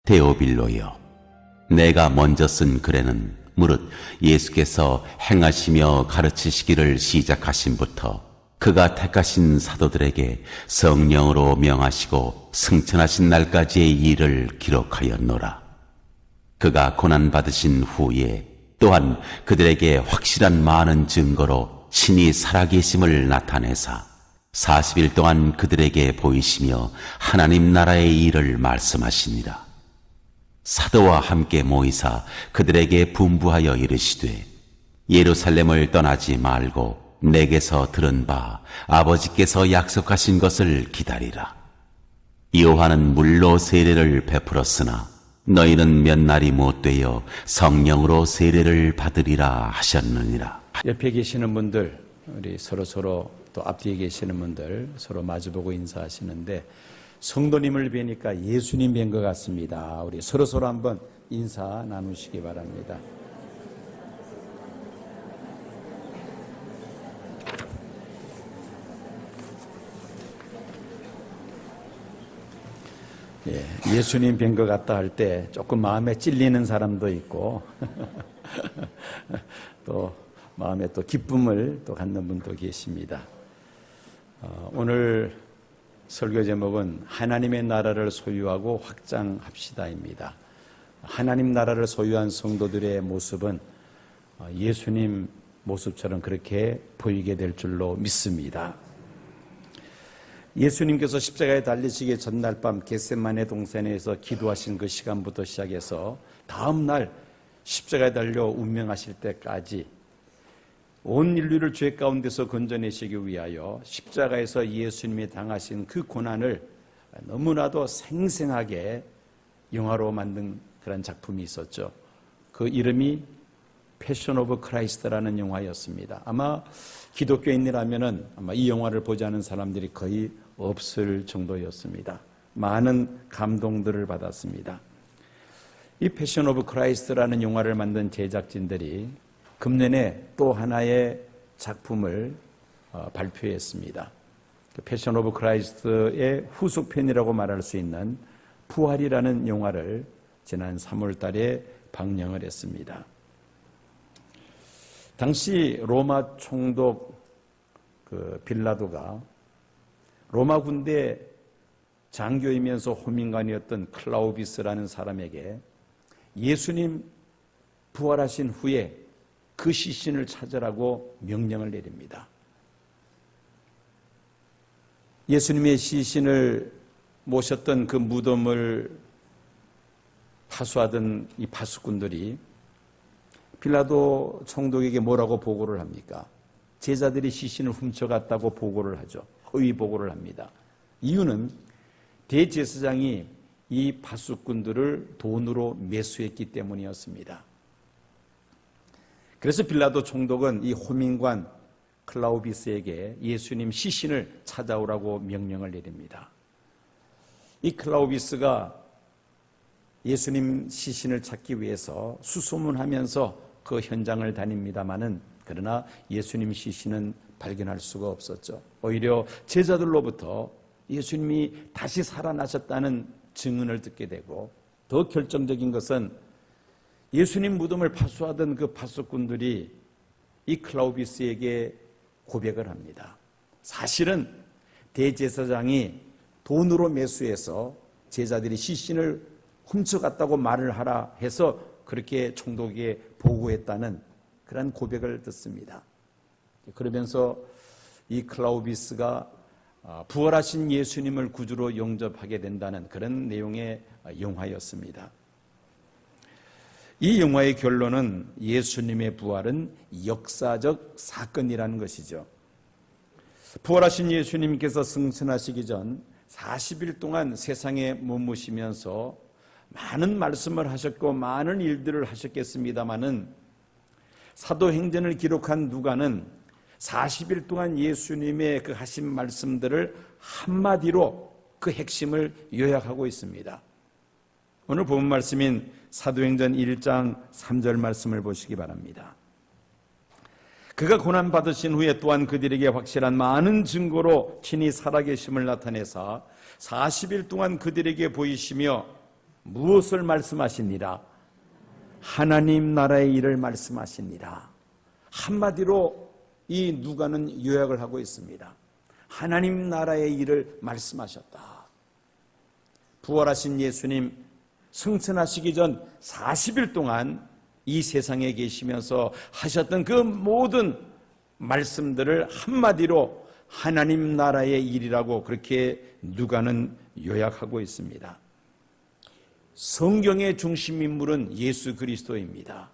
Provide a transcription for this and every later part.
데오빌로여, 내가 먼저 쓴 글에는 무릇 예수께서 행하시며 가르치시기를 시작하심부터 그가 택하신 사도들에게 성령으로 명하시고 승천하신 날까지의 일을 기록하였노라. 그가 고난받으신 후에 또한 그들에게 확실한 많은 증거로 신이 살아계심을 나타내사 40일 동안 그들에게 보이시며 하나님 나라의 일을 말씀하시니라. 사도와 함께 모이사 그들에게 분부하여 이르시되 예루살렘을 떠나지 말고 내게서 들은 바 아버지께서 약속하신 것을 기다리라. 요한은 물로 세례를 베풀었으나 너희는 몇 날이 못되어 성령으로 세례를 받으리라 하셨느니라. 옆에 계시는 분들, 우리 서로 또 앞뒤에 계시는 분들 서로 마주보고 인사하시는데 성도님을 뵈니까 예수님 뵌 것 같습니다. 우리 서로 한번 인사 나누시기 바랍니다. 예수님 뵌 것 같다 할 때 조금 마음에 찔리는 사람도 있고 또 마음에 또 기쁨을 또 갖는 분도 계십니다. 오늘 설교 제목은 하나님의 나라를 소유하고 확장합시다입니다. 하나님 나라를 소유한 성도들의 모습은 예수님 모습처럼 그렇게 보이게 될 줄로 믿습니다. 예수님께서 십자가에 달리시기 전날 밤 겟세마네 동산에서 기도하신 그 시간부터 시작해서 다음 날 십자가에 달려 운명하실 때까지 온 인류를 죄 가운데서 건져내시기 위하여 십자가에서 예수님이 당하신 그 고난을 너무나도 생생하게 영화로 만든 그런 작품이 있었죠. 그 이름이 패션 오브 크라이스트라는 영화였습니다. 아마 기독교인이라면은 아마 이 영화를 보지 않은 사람들이 거의 없을 정도였습니다. 많은 감동들을 받았습니다. 이 패션 오브 크라이스트라는 영화를 만든 제작진들이 금년에 또 하나의 작품을 발표했습니다. 패션 오브 크라이스트의 후속편이라고 말할 수 있는 부활이라는 영화를 지난 3월 달에 방영을 했습니다. 당시 로마 총독 빌라도가 로마 군대 장교이면서 호민관이었던 클라우비스라는 사람에게 예수님 부활하신 후에 그 시신을 찾으라고 명령을 내립니다. 예수님의 시신을 모셨던 그 무덤을 파수하던 이 파수꾼들이 빌라도 총독에게 뭐라고 보고를 합니까? 제자들이 시신을 훔쳐갔다고 보고를 하죠. 허위 보고를 합니다. 이유는 대제사장이 이 파수꾼들을 돈으로 매수했기 때문이었습니다. 그래서 빌라도 총독은 이 호민관 클라우비스에게 예수님 시신을 찾아오라고 명령을 내립니다. 이 클라우비스가 예수님 시신을 찾기 위해서 수소문하면서 그 현장을 다닙니다마는 그러나 예수님 시신은 발견할 수가 없었죠. 오히려 제자들로부터 예수님이 다시 살아나셨다는 증언을 듣게 되고 더 결정적인 것은 예수님 무덤을 파수하던 그 파수꾼들이 이 클라우비스에게 고백을 합니다. 사실은 대제사장이 돈으로 매수해서 제자들이 시신을 훔쳐갔다고 말을 하라 해서 그렇게 총독에게 보고했다는 그런 고백을 듣습니다. 그러면서 이 클라우비스가 부활하신 예수님을 구주로 영접하게 된다는 그런 내용의 영화였습니다. 이 영화의 결론은 예수님의 부활은 역사적 사건이라는 것이죠. 부활하신 예수님께서 승천하시기 전 40일 동안 세상에 머무시면서 많은 말씀을 하셨고 많은 일들을 하셨겠습니다마는 사도행전을 기록한 누가는 40일 동안 예수님의 그 하신 말씀들을 한마디로 그 핵심을 요약하고 있습니다. 오늘 본 말씀인 사도행전 1장 3절 말씀을 보시기 바랍니다. 그가 고난받으신 후에 또한 그들에게 확실한 많은 증거로 친히 살아계심을 나타내사 40일 동안 그들에게 보이시며 무엇을 말씀하시니라? 하나님 나라의 일을 말씀하시니라. 한마디로 이 누가는 요약을 하고 있습니다. 하나님 나라의 일을 말씀하셨다. 부활하신 예수님 승천하시기 전 40일 동안 이 세상에 계시면서 하셨던 그 모든 말씀들을 한마디로 하나님 나라의 일이라고 그렇게 누가는 요약하고 있습니다. 성경의 중심 인물은 예수 그리스도입니다.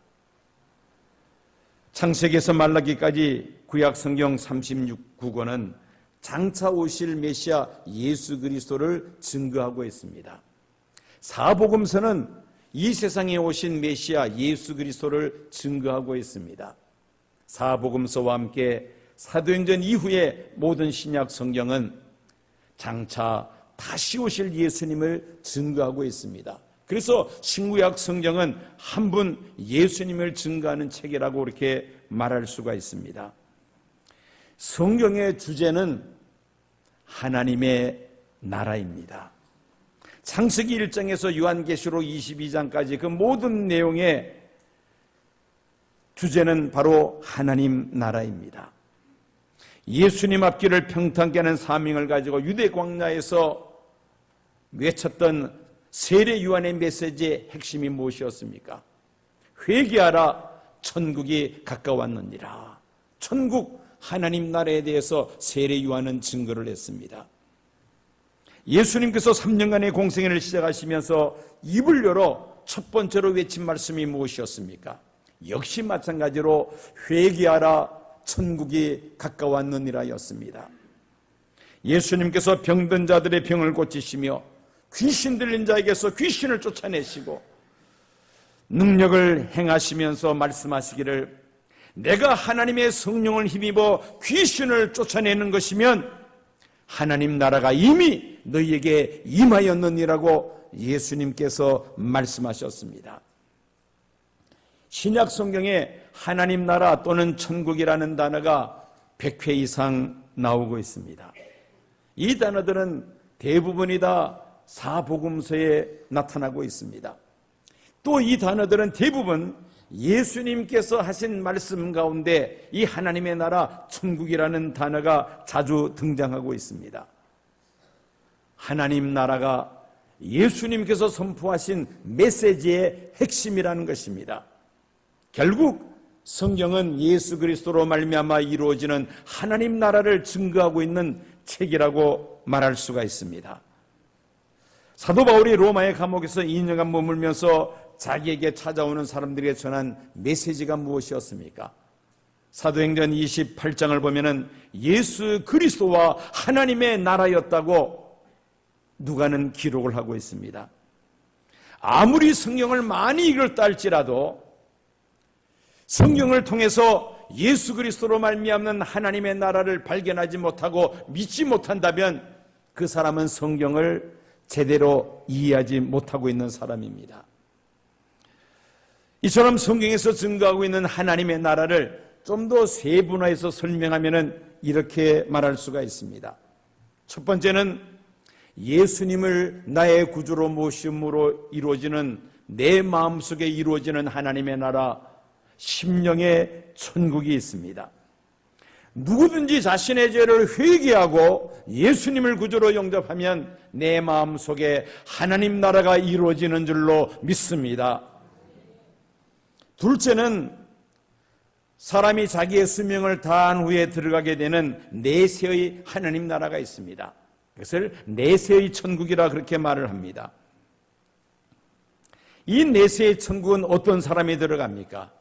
창세기에서 말라기까지 구약 성경 36국어는 장차 오실 메시아 예수 그리스도를 증거하고 있습니다. 사복음서는 이 세상에 오신 메시아 예수 그리스도를 증거하고 있습니다. 사복음서와 함께 사도행전 이후의 모든 신약 성경은 장차 다시 오실 예수님을 증거하고 있습니다. 그래서 신구약 성경은 한 분 예수님을 증거하는 책이라고 이렇게 말할 수가 있습니다. 성경의 주제는 하나님의 나라입니다. 창세기 1장에서 요한계시록 22장까지 그 모든 내용의 주제는 바로 하나님 나라입니다. 예수님 앞길을 평탄케 하는 사명을 가지고 유대 광야에서 외쳤던 세례 요한의 메시지의 핵심이 무엇이었습니까? 회개하라, 천국이 가까웠느니라. 천국, 하나님 나라에 대해서 세례 요한은 증거를 했습니다. 예수님께서 3년간의 공생애를 시작하시면서 입을 열어 첫 번째로 외친 말씀이 무엇이었습니까? 역시 마찬가지로 회개하라, 천국이 가까웠느니라 였습니다. 예수님께서 병든 자들의 병을 고치시며 귀신 들린 자에게서 귀신을 쫓아내시고 능력을 행하시면서 말씀하시기를 내가 하나님의 성령을 힘입어 귀신을 쫓아내는 것이면 하나님 나라가 이미 너희에게 임하였느니라고 예수님께서 말씀하셨습니다. 신약 성경에 하나님 나라 또는 천국이라는 단어가 100회 이상 나오고 있습니다. 이 단어들은 대부분이 다 사복음서에 나타나고 있습니다. 또 이 단어들은 대부분 예수님께서 하신 말씀 가운데 이 하나님의 나라 천국이라는 단어가 자주 등장하고 있습니다. 하나님 나라가 예수님께서 선포하신 메시지의 핵심이라는 것입니다. 결국 성경은 예수 그리스도로 말미암아 이루어지는 하나님 나라를 증거하고 있는 책이라고 말할 수가 있습니다. 사도 바울이 로마의 감옥에서 2년간 머물면서 자기에게 찾아오는 사람들에게 전한 메시지가 무엇이었습니까? 사도행전 28장을 보면은 예수 그리스도와 하나님의 나라였다고 누가는 기록을 하고 있습니다. 아무리 성경을 많이 읽었다 할지라도 성경을 통해서 예수 그리스도로 말미암는 하나님의 나라를 발견하지 못하고 믿지 못한다면 그 사람은 성경을 제대로 이해하지 못하고 있는 사람입니다. 이처럼 성경에서 증거하고 있는 하나님의 나라를 좀 더 세분화해서 설명하면 이렇게 말할 수가 있습니다. 첫 번째는 예수님을 나의 구주로 모심으로 이루어지는 내 마음속에 이루어지는 하나님의 나라, 심령의 천국이 있습니다. 누구든지 자신의 죄를 회개하고 예수님을 구주로 영접하면 내 마음속에 하나님 나라가 이루어지는 줄로 믿습니다. 둘째는 사람이 자기의 수명을 다한 후에 들어가게 되는 내세의 하나님 나라가 있습니다. 그것을 내세의 천국이라 그렇게 말을 합니다. 이 내세의 천국은 어떤 사람이 들어갑니까?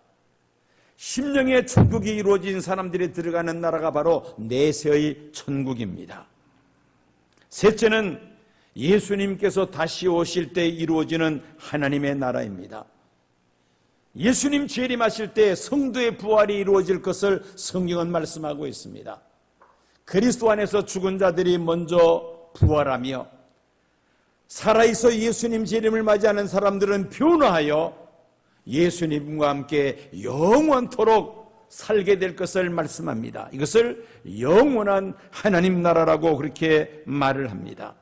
심령의 천국이 이루어진 사람들이 들어가는 나라가 바로 내세의 천국입니다. 셋째는 예수님께서 다시 오실 때 이루어지는 하나님의 나라입니다. 예수님 재림하실 때 성도의 부활이 이루어질 것을 성경은 말씀하고 있습니다. 그리스도 안에서 죽은 자들이 먼저 부활하며 살아있어 예수님 재림을 맞이하는 사람들은 변화하여 예수님과 함께 영원토록 살게 될 것을 말씀합니다. 이것을 영원한 하나님 나라라고 그렇게 말을 합니다.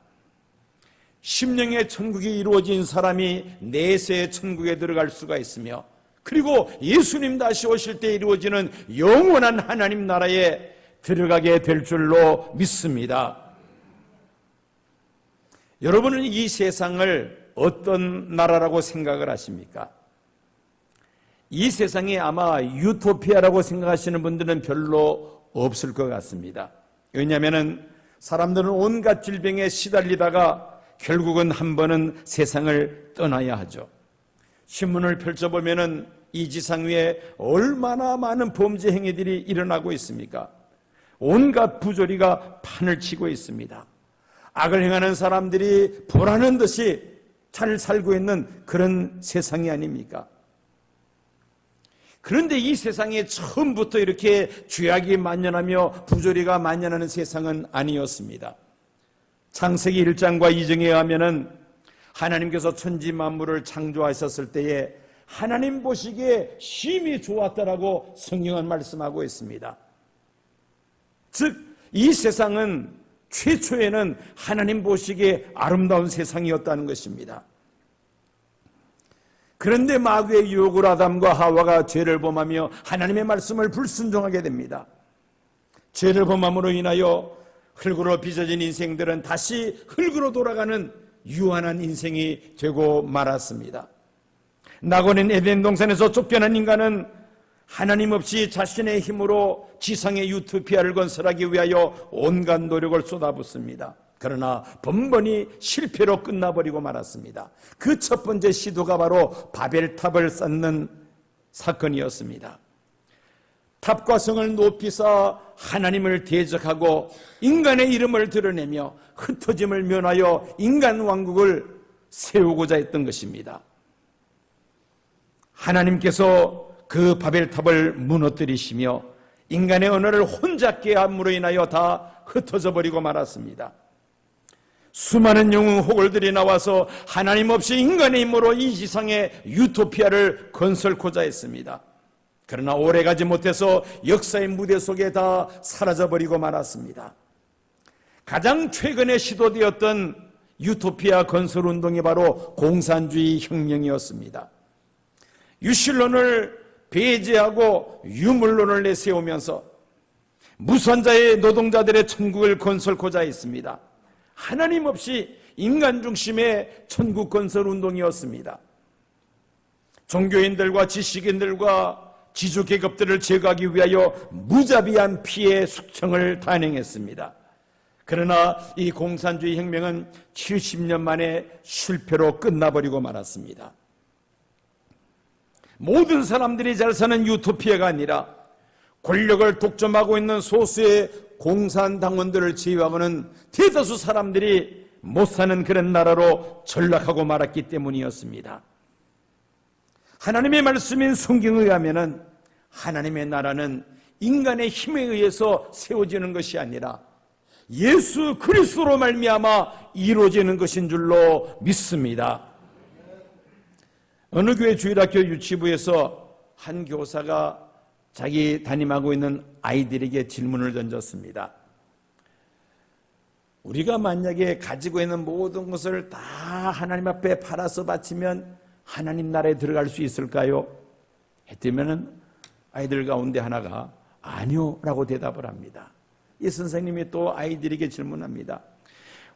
심령의 천국이 이루어진 사람이 내세의 천국에 들어갈 수가 있으며, 그리고 예수님 다시 오실 때 이루어지는 영원한 하나님 나라에 들어가게 될 줄로 믿습니다. 여러분은 이 세상을 어떤 나라라고 생각을 하십니까? 이 세상이 아마 유토피아라고 생각하시는 분들은 별로 없을 것 같습니다. 왜냐하면 사람들은 온갖 질병에 시달리다가 결국은 한 번은 세상을 떠나야 하죠. 신문을 펼쳐보면 이 지상 위에 얼마나 많은 범죄 행위들이 일어나고 있습니까? 온갖 부조리가 판을 치고 있습니다. 악을 행하는 사람들이 보라는 듯이 잘 살고 있는 그런 세상이 아닙니까? 그런데 이 세상에 처음부터 이렇게 죄악이 만연하며 부조리가 만연하는 세상은 아니었습니다. 창세기 1장과 2장에 의하면은 하나님께서 천지 만물을 창조하셨을 때에 하나님 보시기에 심히 좋았다라고 성경은 말씀하고 있습니다. 즉, 이 세상은 최초에는 하나님 보시기에 아름다운 세상이었다는 것입니다. 그런데 마귀의 유혹으로 아담과 하와가 죄를 범하며 하나님의 말씀을 불순종하게 됩니다. 죄를 범함으로 인하여 흙으로 빚어진 인생들은 다시 흙으로 돌아가는 유한한 인생이 되고 말았습니다. 낙원인 에덴 동산에서 쫓겨난 인간은 하나님 없이 자신의 힘으로 지상의 유토피아를 건설하기 위하여 온갖 노력을 쏟아붓습니다. 그러나 번번이 실패로 끝나버리고 말았습니다. 그 첫 번째 시도가 바로 바벨탑을 쌓는 사건이었습니다. 탑과 성을 높이 쌓아 하나님을 대적하고 인간의 이름을 드러내며 흩어짐을 면하여 인간 왕국을 세우고자 했던 것입니다. 하나님께서 그 바벨탑을 무너뜨리시며 인간의 언어를 혼잡게 함으로 인하여 다 흩어져 버리고 말았습니다. 수많은 영웅 호걸들이 나와서 하나님 없이 인간의 힘으로 이 지상의 유토피아를 건설고자 했습니다. 그러나 오래가지 못해서 역사의 무대 속에 다 사라져버리고 말았습니다. 가장 최근에 시도되었던 유토피아 건설운동이 바로 공산주의 혁명이었습니다. 유실론을 배제하고 유물론을 내세우면서 무선자의 노동자들의 천국을 건설고자 했습니다. 하나님 없이 인간 중심의 천국 건설 운동이었습니다. 종교인들과 지식인들과 지주계급들을 제거하기 위하여 무자비한 피해 숙청을 단행했습니다. 그러나 이 공산주의 혁명은 70년 만에 실패로 끝나버리고 말았습니다. 모든 사람들이 잘 사는 유토피아가 아니라 권력을 독점하고 있는 소수의 공산당원들을 제외하고는 대다수 사람들이 못 사는 그런 나라로 전락하고 말았기 때문이었습니다. 하나님의 말씀인 성경에 의하면은 하나님의 나라는 인간의 힘에 의해서 세워지는 것이 아니라 예수 그리스도로 말미암아 이루어지는 것인 줄로 믿습니다. 어느 교회 주일학교 유치부에서 한 교사가 자기 담임하고 있는 아이들에게 질문을 던졌습니다. 우리가 만약에 가지고 있는 모든 것을 다 하나님 앞에 팔아서 바치면 하나님 나라에 들어갈 수 있을까요? 했더니 아이들 가운데 하나가 아니요 라고 대답을 합니다. 이 선생님이 또 아이들에게 질문합니다.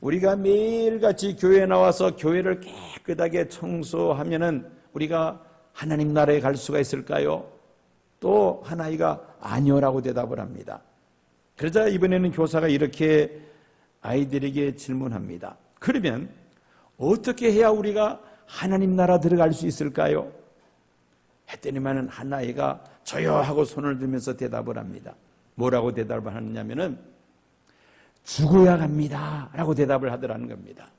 우리가 매일같이 교회에 나와서 교회를 깨끗하게 청소하면은 우리가 하나님 나라에 갈 수가 있을까요? 또 한 아이가 아니요라고 대답을 합니다. 그러자 이번에는 교사가 이렇게 아이들에게 질문합니다. 그러면 어떻게 해야 우리가 하나님 나라 들어갈 수 있을까요? 했더니만 한 아이가 저요 하고 손을 들면서 대답을 합니다. 뭐라고 대답을 하느냐면은 죽어야 갑니다 라고 대답을 하더라는 겁니다.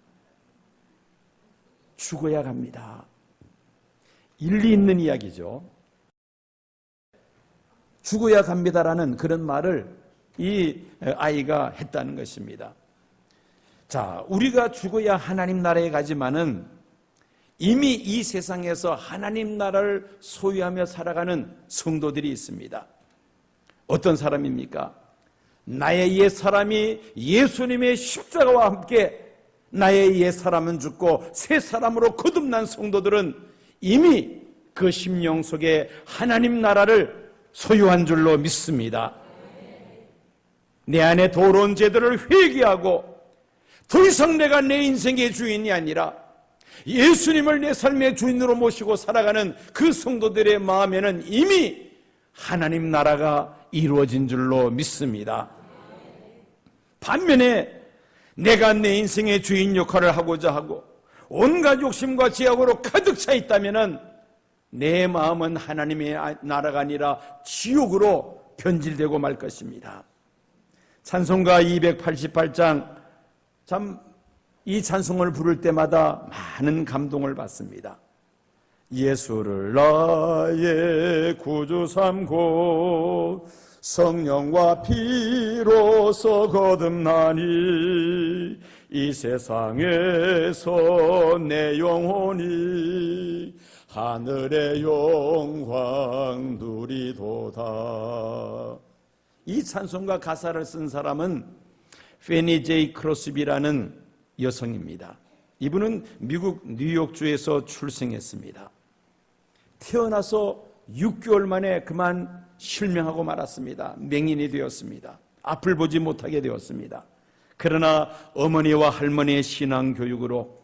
죽어야 갑니다. 일리 있는 이야기죠. 죽어야 갑니다라는 그런 말을 이 아이가 했다는 것입니다. 자, 우리가 죽어야 하나님 나라에 가지만은 이미 이 세상에서 하나님 나라를 소유하며 살아가는 성도들이 있습니다. 어떤 사람입니까? 나의 옛 사람이 예수님의 십자가와 함께 나의 옛 사람은 죽고 새 사람으로 거듭난 성도들은 이미 그 심령 속에 하나님 나라를 소유한 줄로 믿습니다. 내 안에 더러운 죄들을 회개하고 더 이상 내가 내 인생의 주인이 아니라 예수님을 내 삶의 주인으로 모시고 살아가는 그 성도들의 마음에는 이미 하나님 나라가 이루어진 줄로 믿습니다. 반면에 내가 내 인생의 주인 역할을 하고자 하고 온갖 욕심과 제약으로 가득 차 있다면 내 마음은 하나님의 나라가 아니라 지옥으로 변질되고 말 것입니다. 찬송가 288장, 참 이 찬송을 부를 때마다 많은 감동을 받습니다. 예수를 나의 구주 삼고 성령과 피로서 거듭나니 이 세상에서 내 영혼이 하늘의 영광 누리도다. 이 찬송가 가사를 쓴 사람은 페니 제이 크로스비라는 여성입니다. 이분은 미국 뉴욕주에서 출생했습니다. 태어나서 6개월 만에 그만 실명하고 말았습니다. 맹인이 되었습니다. 앞을 보지 못하게 되었습니다. 그러나 어머니와 할머니의 신앙 교육으로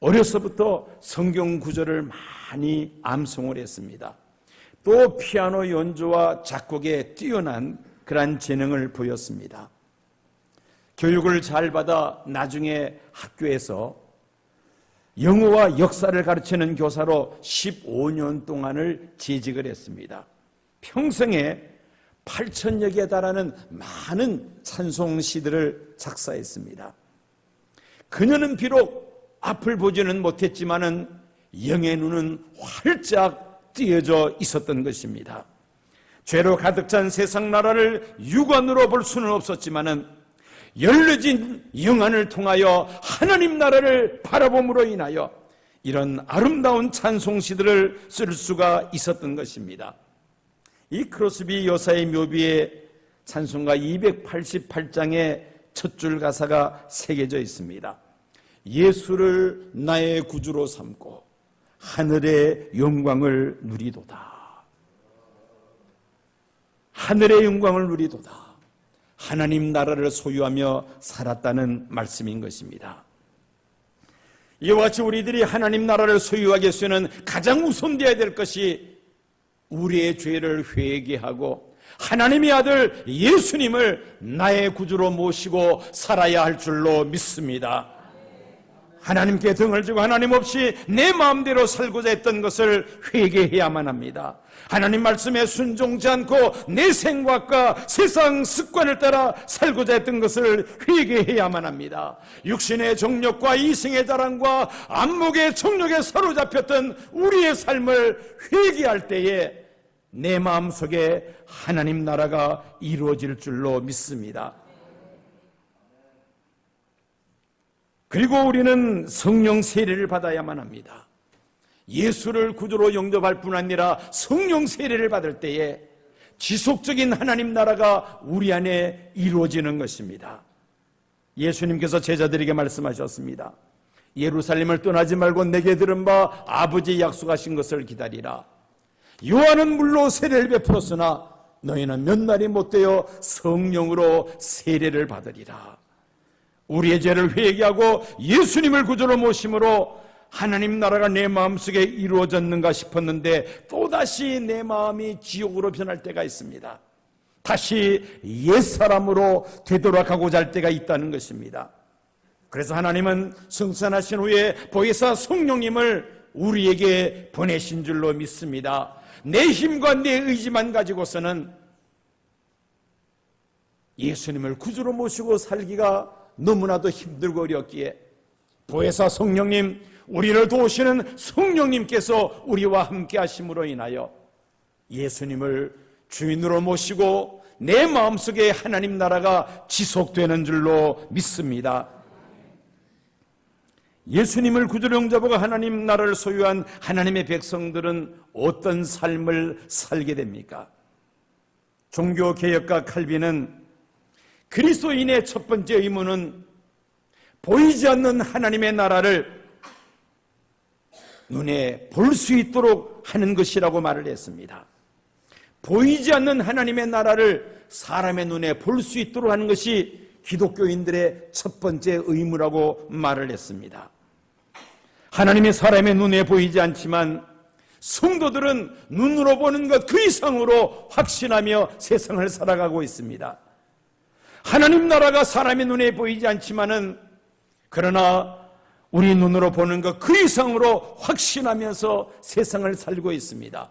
어려서부터 성경 구절을 많이 암송을 했습니다. 또 피아노 연주와 작곡에 뛰어난 그러한 재능을 보였습니다. 교육을 잘 받아 나중에 학교에서 영어와 역사를 가르치는 교사로 15년 동안을 재직을 했습니다. 평생에 8,000여 개에 달하는 많은 찬송시들을 작사했습니다. 그녀는 비록 앞을 보지는 못했지만은 영의 눈은 활짝 띄어져 있었던 것입니다. 죄로 가득 찬 세상 나라를 육안으로 볼 수는 없었지만은 열려진 영안을 통하여 하나님 나라를 바라봄으로 인하여 이런 아름다운 찬송시들을 쓸 수가 있었던 것입니다. 이 크로스비 여사의 묘비에 찬송가 288장의 첫 줄 가사가 새겨져 있습니다. 예수를 나의 구주로 삼고 하늘의 영광을 누리도다. 하늘의 영광을 누리도다. 하나님 나라를 소유하며 살았다는 말씀인 것입니다. 이와 같이 우리들이 하나님 나라를 소유하기 위해서는 가장 우선되어야 될 것이 우리의 죄를 회개하고 하나님의 아들 예수님을 나의 구주로 모시고 살아야 할 줄로 믿습니다. 하나님께 등을 지고 하나님 없이 내 마음대로 살고자 했던 것을 회개해야만 합니다. 하나님 말씀에 순종치 않고 내 생각과 세상 습관을 따라 살고자 했던 것을 회개해야만 합니다. 육신의 정욕과 이생의 자랑과 안목의 정욕에 사로잡혔던 우리의 삶을 회개할 때에 내 마음속에 하나님 나라가 이루어질 줄로 믿습니다. 그리고 우리는 성령 세례를 받아야만 합니다. 예수를 구주로 영접할 뿐 아니라 성령 세례를 받을 때에 지속적인 하나님 나라가 우리 안에 이루어지는 것입니다. 예수님께서 제자들에게 말씀하셨습니다. 예루살렘을 떠나지 말고 내게 들은 바 아버지 약속하신 것을 기다리라. 요한은 물로 세례를 베풀었으나 너희는 몇 날이 못되어 성령으로 세례를 받으리라. 우리의 죄를 회개하고 예수님을 구주로 모심으로 하나님 나라가 내 마음속에 이루어졌는가 싶었는데 또다시 내 마음이 지옥으로 변할 때가 있습니다. 다시 옛사람으로 되돌아가고자 할 때가 있다는 것입니다. 그래서 하나님은 승천하신 후에 보혜사 성령님을 우리에게 보내신 줄로 믿습니다. 내 힘과 내 의지만 가지고서는 예수님을 구주로 모시고 살기가 너무나도 힘들고 어렵기에 보혜사 성령님, 우리를 도우시는 성령님께서 우리와 함께 하심으로 인하여 예수님을 주인으로 모시고 내 마음속에 하나님 나라가 지속되는 줄로 믿습니다. 예수님을 구주로 영접하고 하나님 나라를 소유한 하나님의 백성들은 어떤 삶을 살게 됩니까? 종교개혁가 칼빈은 그리스도인의 첫 번째 의무는 보이지 않는 하나님의 나라를 눈에 볼 수 있도록 하는 것이라고 말을 했습니다. 보이지 않는 하나님의 나라를 사람의 눈에 볼 수 있도록 하는 것이 기독교인들의 첫 번째 의무라고 말을 했습니다. 하나님이 사람의 눈에 보이지 않지만 성도들은 눈으로 보는 것 그 이상으로 확신하며 세상을 살아가고 있습니다. 하나님 나라가 사람의 눈에 보이지 않지만은 그러나 우리 눈으로 보는 것 그 이상으로 확신하면서 세상을 살고 있습니다.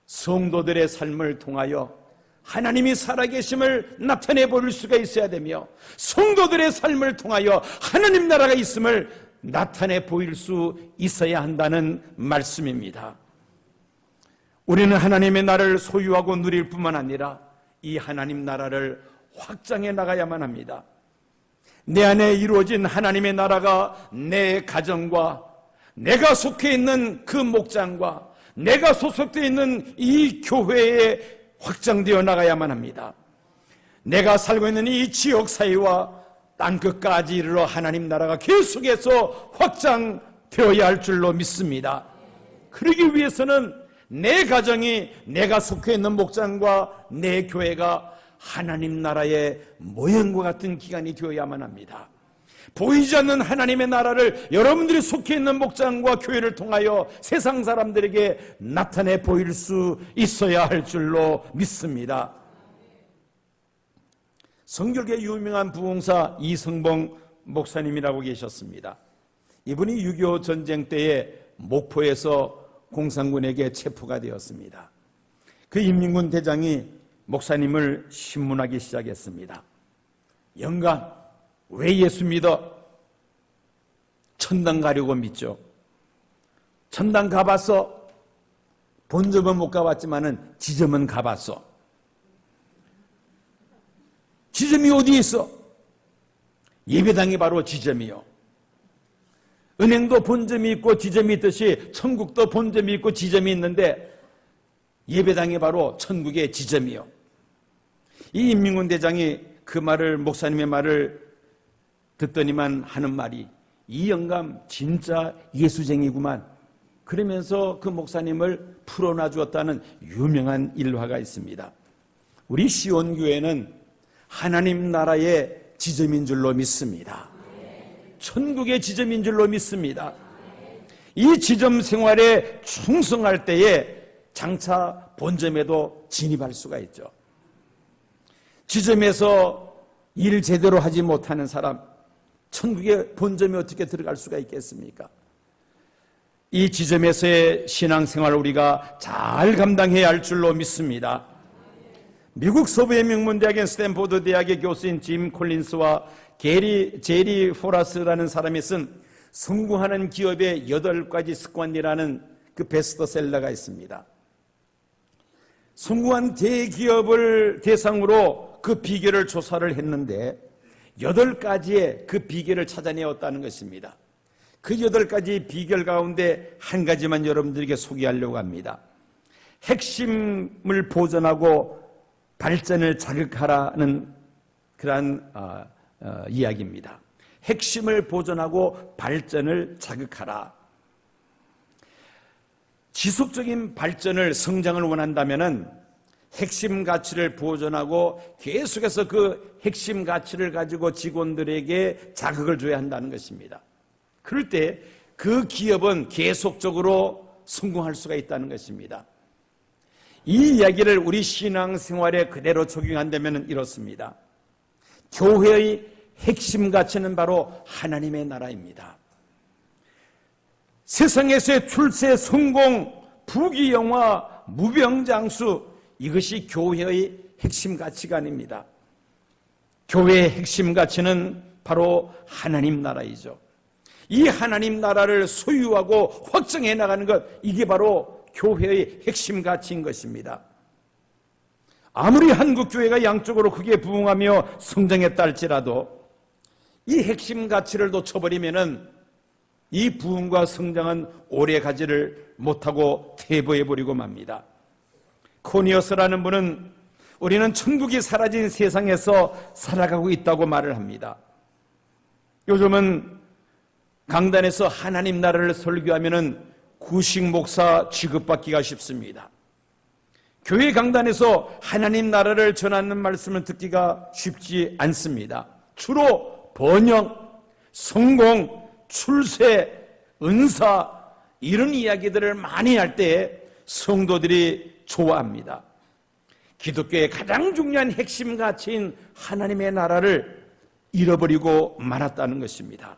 성도들의 삶을 통하여 하나님이 살아계심을 나타내 보일 수가 있어야 되며 성도들의 삶을 통하여 하나님 나라가 있음을 나타내 보일 수 있어야 한다는 말씀입니다. 우리는 하나님의 나라를 소유하고 누릴 뿐만 아니라 이 하나님 나라를 확장해 나가야만 합니다. 내 안에 이루어진 하나님의 나라가 내 가정과 내가 속해 있는 그 목장과 내가 소속되어 있는 이 교회에 확장되어 나가야만 합니다. 내가 살고 있는 이 지역사회와 땅끝까지 이르러 하나님 나라가 계속해서 확장되어야 할 줄로 믿습니다. 그러기 위해서는 내 가정이 내가 속해 있는 목장과 내 교회가 하나님 나라의 모형과 같은 기관이 되어야만 합니다. 보이지 않는 하나님의 나라를 여러분들이 속해 있는 목장과 교회를 통하여 세상 사람들에게 나타내 보일 수 있어야 할 줄로 믿습니다. 성결계 유명한 부흥사 이성봉 목사님이라고 계셨습니다. 이분이 6.25 전쟁 때에 목포에서 공산군에게 체포가 되었습니다. 그 인민군 대장이 목사님을 신문하기 시작했습니다. 영감, 왜 예수 믿어? 천당 가려고 믿죠. 천당 가봤어? 본점은 못 가봤지만은 지점은 가봤어. 지점이 어디 있어? 예배당이 바로 지점이요. 은행도 본점이 있고 지점이 있듯이 천국도 본점이 있고 지점이 있는데 예배당이 바로 천국의 지점이요. 이 인민군 대장이 그 말을, 목사님의 말을 듣더니만 하는 말이, 이 영감 진짜 예수쟁이구만. 그러면서 그 목사님을 풀어놔 주었다는 유명한 일화가 있습니다. 우리 시온교회는 하나님 나라의 지점인 줄로 믿습니다. 천국의 지점인 줄로 믿습니다. 이 지점 생활에 충성할 때에 장차 본점에도 진입할 수가 있죠. 지점에서 일 제대로 하지 못하는 사람, 천국의 본점에 어떻게 들어갈 수가 있겠습니까? 이 지점에서의 신앙생활을 우리가 잘 감당해야 할 줄로 믿습니다. 미국 서부의 명문대학인 스탠포드 대학의 교수인 짐 콜린스와 제리 포라스라는 사람이 쓴 성공하는 기업의 8가지 습관이라는 그 베스트셀러가 있습니다. 성공한 대기업을 대상으로 그 비결을 조사를 했는데 8가지의 그 비결을 찾아내었다는 것입니다. 그 8가지 비결 가운데 한 가지만 여러분들에게 소개하려고 합니다. 핵심을 보존하고 발전을 자극하라는 그러한 이야기입니다. 핵심을 보존하고 발전을 자극하라. 지속적인 발전을, 성장을 원한다면은 핵심 가치를 보존하고 계속해서 그 핵심 가치를 가지고 직원들에게 자극을 줘야 한다는 것입니다. 그럴 때 그 기업은 계속적으로 성공할 수가 있다는 것입니다. 이 이야기를 우리 신앙생활에 그대로 적용한다면 이렇습니다. 교회의 핵심 가치는 바로 하나님의 나라입니다. 세상에서의 출세, 성공, 부귀영화, 무병장수, 이것이 교회의 핵심 가치가 아닙니다. 교회의 핵심 가치는 바로 하나님 나라이죠. 이 하나님 나라를 소유하고 확장해 나가는 것, 이게 바로 교회의 핵심 가치인 것입니다. 아무리 한국교회가 양쪽으로 크게 부흥하며 성장했다 할지라도 이 핵심 가치를 놓쳐버리면은 이 부흥과 성장은 오래 가지를 못하고 퇴보해버리고 맙니다. 코니어스라는 분은 우리는 천국이 사라진 세상에서 살아가고 있다고 말을 합니다. 요즘은 강단에서 하나님 나라를 설교하면은 구식 목사 취급받기가 쉽습니다. 교회 강단에서 하나님 나라를 전하는 말씀을 듣기가 쉽지 않습니다. 주로 번영, 성공, 출세, 은사 이런 이야기들을 많이 할 때 성도들이 좋아합니다. 기독교의 가장 중요한 핵심 가치인 하나님의 나라를 잃어버리고 말았다는 것입니다.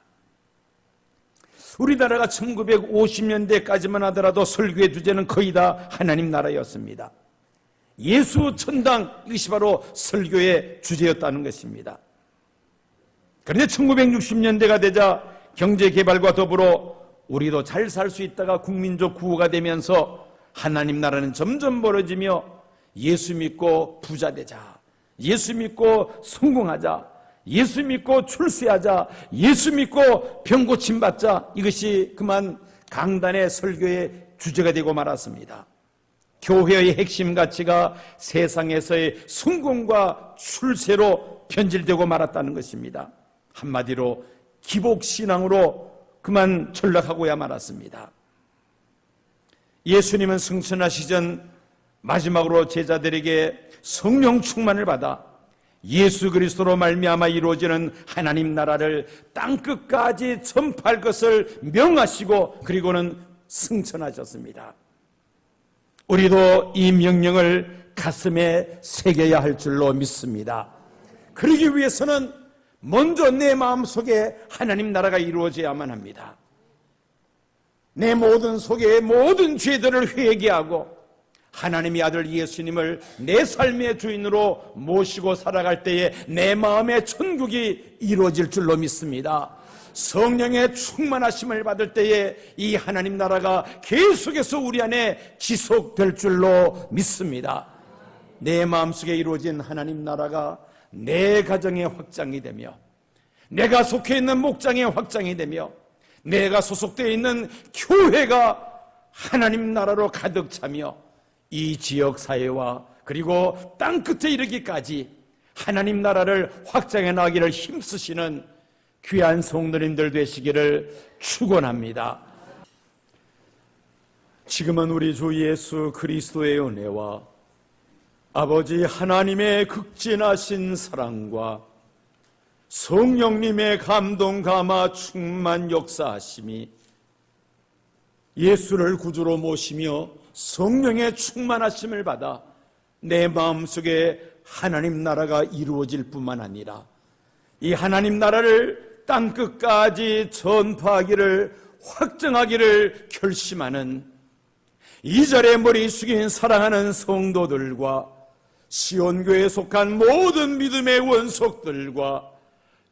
우리나라가 1950년대까지만 하더라도 설교의 주제는 거의 다 하나님 나라였습니다. 예수 천당, 이것이 바로 설교의 주제였다는 것입니다. 그런데 1960년대가 되자 경제개발과 더불어 우리도 잘 살 수 있다가 국민적 구호가 되면서 하나님 나라는 점점 멀어지며 예수 믿고 부자 되자, 예수 믿고 성공하자, 예수 믿고 출세하자, 예수 믿고 병 고침 받자, 이것이 그만 강단의 설교의 주제가 되고 말았습니다. 교회의 핵심 가치가 세상에서의 성공과 출세로 변질되고 말았다는 것입니다. 한마디로 기복신앙으로 그만 전락하고야 말았습니다. 예수님은 승천하시기 전 마지막으로 제자들에게 성령 충만을 받아 예수 그리스도로 말미암아 이루어지는 하나님 나라를 땅끝까지 전파할 것을 명하시고 그리고는 승천하셨습니다. 우리도 이 명령을 가슴에 새겨야 할 줄로 믿습니다. 그러기 위해서는 먼저 내 마음속에 하나님 나라가 이루어져야만 합니다. 내 모든 속에 모든 죄들을 회개하고 하나님의 아들 예수님을 내 삶의 주인으로 모시고 살아갈 때에 내 마음의 천국이 이루어질 줄로 믿습니다. 성령의 충만하심을 받을 때에 이 하나님 나라가 계속해서 우리 안에 지속될 줄로 믿습니다. 내 마음속에 이루어진 하나님 나라가 내 가정의 확장이 되며, 내가 속해 있는 목장의 확장이 되며, 내가 소속되어 있는 교회가 하나님 나라로 가득 차며 이 지역 사회와 그리고 땅끝에 이르기까지 하나님 나라를 확장해 나가기를 힘쓰시는 귀한 성도님들 되시기를 축원합니다. 지금은 우리 주 예수 그리스도의 은혜와 아버지 하나님의 극진하신 사랑과 성령님의 감동 감화 충만 역사하심이 예수를 구주로 모시며 성령의 충만하심을 받아 내 마음속에 하나님 나라가 이루어질 뿐만 아니라 이 하나님 나라를 땅끝까지 전파하기를 확정하기를 결심하는 이 자리에 머리 숙인 사랑하는 성도들과 시온교회에 속한 모든 믿음의 원속들과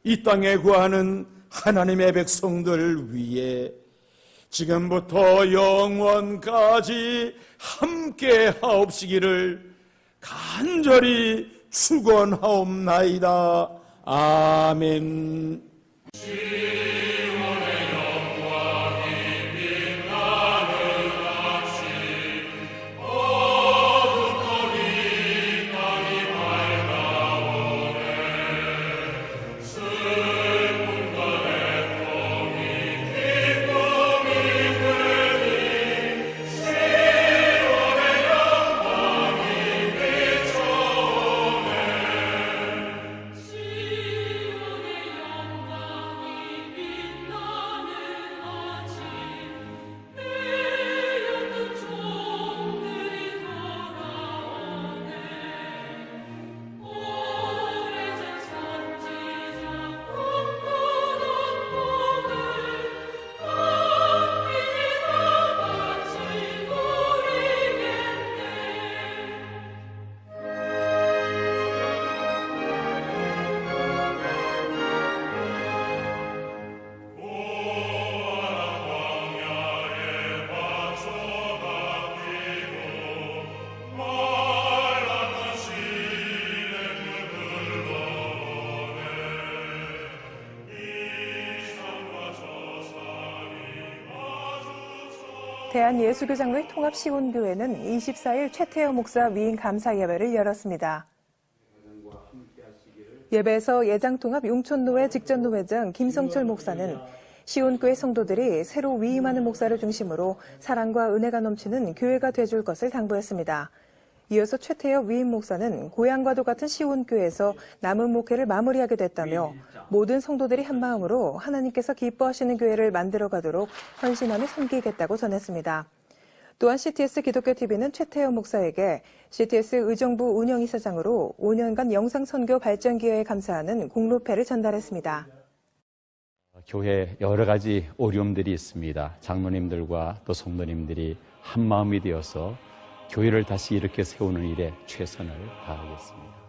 이 땅에 구하는 하나님의 백성들 위해 지금부터 영원까지 함께 하옵시기를 간절히 축원하옵나이다. 아멘. 대한예수교장로회 통합시온교회는 24일 최태호 목사 위임 감사 예배를 열었습니다. 예배에서 예장통합 용촌노회 직전노회장 김성철 목사는 시온교회 성도들이 새로 위임하는 목사를 중심으로 사랑과 은혜가 넘치는 교회가 돼줄 것을 당부했습니다. 이어서 최태엽 위임 목사는 고향과도 같은 시온교회에서 남은 목회를 마무리하게 됐다며 모든 성도들이 한마음으로 하나님께서 기뻐하시는 교회를 만들어가도록 헌신하며 섬기겠다고 전했습니다. 또한 CTS 기독교TV는 최태엽 목사에게 CTS 의정부 운영이사장으로 5년간 영상선교 발전 기회에 감사하는 공로패를 전달했습니다. 교회에 여러 가지 어려움들이 있습니다. 장로님들과 또 성도님들이 한마음이 되어서 교회를 다시 일으켜 세우는 일에 최선을 다하겠습니다.